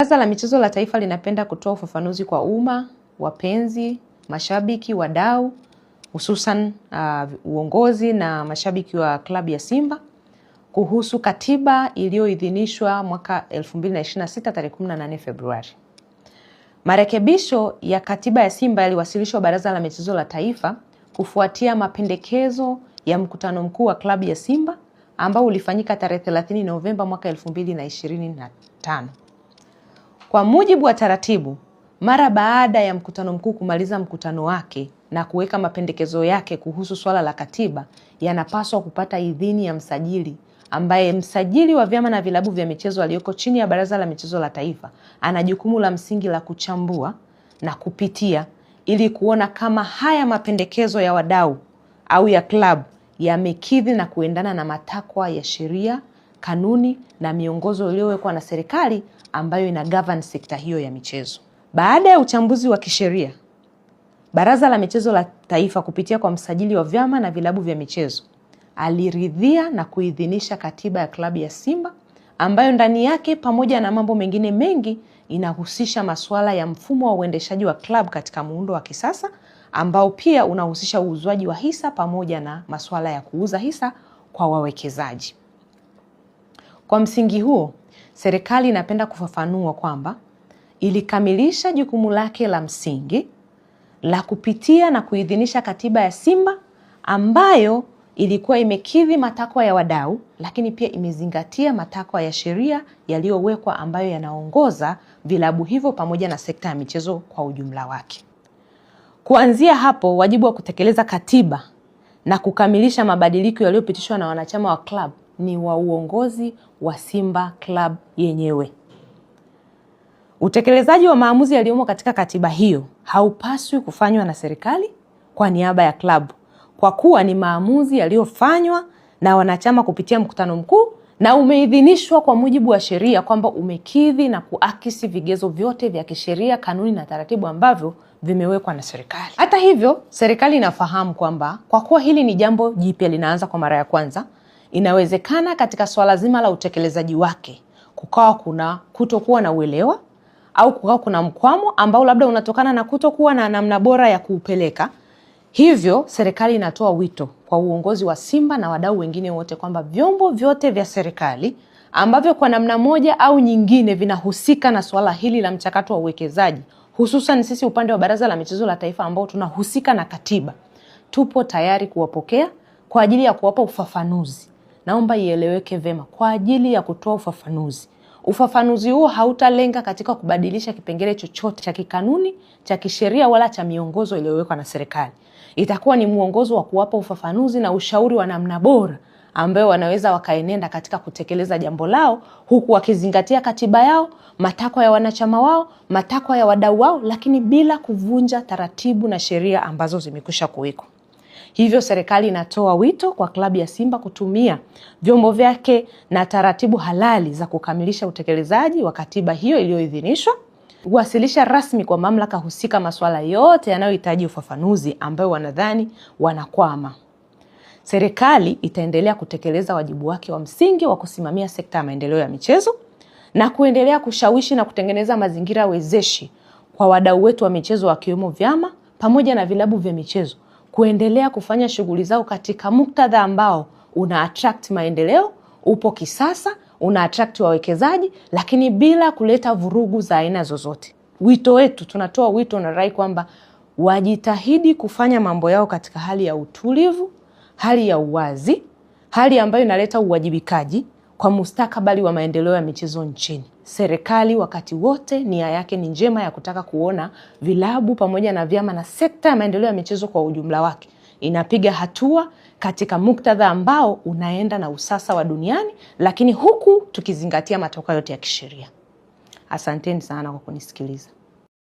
Baraza la Michezo la Taifa linapenda kutoa ufafanuzi kwa umma, wapenzi, mashabiki, wadau, hususan uongozi na mashabiki wa klabu ya Simba kuhusu katiba iliyoidhinishwa mwaka 2026 tarehe 18 Februari. Marekebisho ya katiba ya Simba yaliwasilishwa Baraza la Michezo la Taifa kufuatia mapendekezo ya mkutano mkuu wa klabu ya Simba ambao ulifanyika tarehe 30 Novemba mwaka 2025. Kwa mujibu wa taratibu, mara baada ya mkutano mkuu kumaliza mkutano wake na kuweka mapendekezo yake kuhusu swala la katiba, yanapaswa kupata idhini ya msajili, ambaye msajili wa vyama na vilabu vya michezo aliyoko chini ya Baraza la Michezo la Taifa ana jukumu la msingi la kuchambua na kupitia ili kuona kama haya mapendekezo ya wadau au ya klabu yamekidhi na kuendana na matakwa ya sheria, kanuni na miongozo iliyowekwa na serikali ambayo ina govern sekta hiyo ya michezo. Baada ya uchambuzi wa kisheria, Baraza la Michezo la Taifa kupitia kwa msajili wa vyama na vilabu vya michezo aliridhia na kuidhinisha katiba ya klabu ya Simba ambayo ndani yake pamoja na mambo mengine mengi inahusisha masuala ya mfumo wa uendeshaji wa klabu katika muundo wa kisasa ambao pia unahusisha uuzwaji wa hisa pamoja na masuala ya kuuza hisa kwa wawekezaji. Kwa msingi huo, serikali inapenda kufafanua kwamba ilikamilisha jukumu lake la msingi la kupitia na kuidhinisha katiba ya Simba ambayo ilikuwa imekidhi matakwa ya wadau, lakini pia imezingatia matakwa ya sheria yaliyowekwa ambayo yanaongoza vilabu hivyo pamoja na sekta ya michezo kwa ujumla wake. Kuanzia hapo, wajibu wa kutekeleza katiba na kukamilisha mabadiliko yaliyopitishwa na wanachama wa klabu ni wa uongozi wa Simba Club yenyewe. Utekelezaji wa maamuzi yaliyomo katika katiba hiyo haupaswi kufanywa na serikali kwa niaba ya klabu, kwa kuwa ni maamuzi yaliyofanywa na wanachama kupitia mkutano mkuu na umeidhinishwa kwa mujibu wa sheria kwamba umekidhi na kuakisi vigezo vyote vya kisheria, kanuni na taratibu ambavyo vimewekwa na serikali. Hata hivyo, serikali inafahamu kwamba kwa kuwa hili ni jambo jipya linaanza kwa mara ya kwanza, inawezekana katika swala zima la utekelezaji wake kukawa kuna kutokuwa na uelewa au kukawa kuna mkwamo ambao labda unatokana na kutokuwa na namna bora ya kuupeleka. Hivyo serikali inatoa wito kwa uongozi wa Simba na wadau wengine wote kwamba vyombo vyote vya serikali ambavyo kwa namna moja au nyingine vinahusika na swala hili la mchakato wa uwekezaji, hususan sisi upande wa Baraza la Michezo la Taifa ambao tunahusika na katiba, tupo tayari kuwapokea kwa ajili ya kuwapa ufafanuzi. Naomba ieleweke vema, kwa ajili ya kutoa ufafanuzi. Ufafanuzi huo hautalenga katika kubadilisha kipengele chochote cha kikanuni, cha kisheria wala cha miongozo iliyowekwa na serikali. Itakuwa ni mwongozo wa kuwapa ufafanuzi na ushauri wa namna bora ambayo wanaweza wakaenenda katika kutekeleza jambo lao huku wakizingatia katiba yao, matakwa ya wanachama wao, matakwa ya wadau wao, lakini bila kuvunja taratibu na sheria ambazo zimekwisha kuwekwa. Hivyo serikali inatoa wito kwa klabu ya Simba kutumia vyombo vyake na taratibu halali za kukamilisha utekelezaji wa katiba hiyo iliyoidhinishwa, kuwasilisha rasmi kwa mamlaka husika masuala yote yanayohitaji ufafanuzi ambayo wanadhani wanakwama. Serikali itaendelea kutekeleza wajibu wake wa msingi wa kusimamia sekta ya maendeleo ya michezo na kuendelea kushawishi na kutengeneza mazingira wezeshi kwa wadau wetu wa michezo wakiwemo vyama pamoja na vilabu vya michezo kuendelea kufanya shughuli zao katika muktadha ambao una attract maendeleo, upo kisasa, una attract wawekezaji, lakini bila kuleta vurugu za aina zozote. Wito wetu, tunatoa wito na rai kwamba wajitahidi kufanya mambo yao katika hali ya utulivu, hali ya uwazi, hali ambayo inaleta uwajibikaji kwa mustakabali wa maendeleo ya michezo nchini. Serikali wakati wote nia yake ni njema ya kutaka kuona vilabu pamoja na vyama na sekta ya maendeleo ya michezo kwa ujumla wake inapiga hatua katika muktadha ambao unaenda na usasa wa duniani, lakini huku tukizingatia matokeo yote ya kisheria. Asanteni sana kwa kunisikiliza.